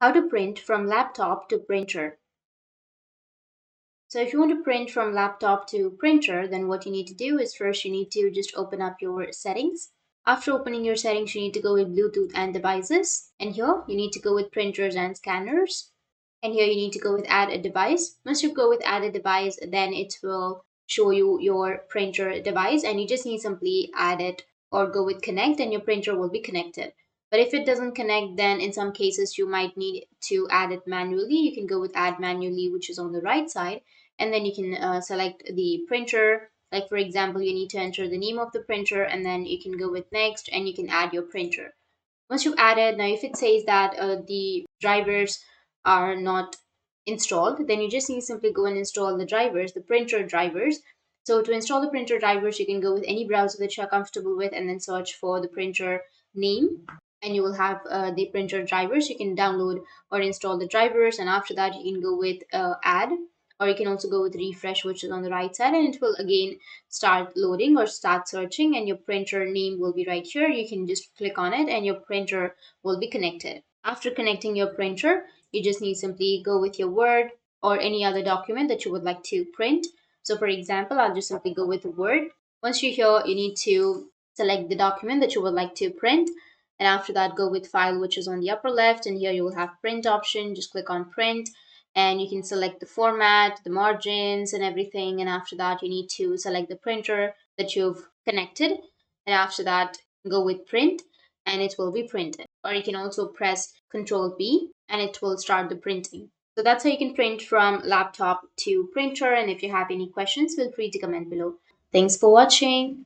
How to print from laptop to printer. So if you want to print from laptop to printer, then what you need to do is first you need to just open up your settings. After opening your settings, you need to go with Bluetooth and devices. And here you need to go with printers and scanners. And here you need to go with add a device. Once you go with add a device, then it will show you your printer device and you just need simply add it or go with connect and your printer will be connected. But if it doesn't connect, then in some cases you might need to add it manually. You can go with add manually, which is on the right side, and then you can select the printer. Like for example, you need to enter the name of the printer and then you can go with next and you can add your printer. Once you've added, now if it says that the drivers are not installed, then you just need to simply go and install the drivers, the printer drivers. So to install the printer drivers, you can go with any browser that you're comfortable with and then search for the printer name, and you will have the printer drivers. You can download or install the drivers, and after that you can go with add, or you can also go with refresh, which is on the right side, and it will again start loading or start searching, and your printer name will be right here. You can just click on it and your printer will be connected. After connecting your printer, you just need simply go with your Word or any other document that you would like to print. So for example, I'll just simply go with Word. Once you're here, you need to select the document that you would like to print, and after that go with file, which is on the upper left, and here you will have print option. Just click on print and you can select the format, the margins and everything, and after that you need to select the printer that you've connected, and after that go with print and it will be printed. Or you can also press Ctrl B and it will start the printing. So that's how you can print from laptop to printer, and if you have any questions, feel free to comment below. Thanks for watching.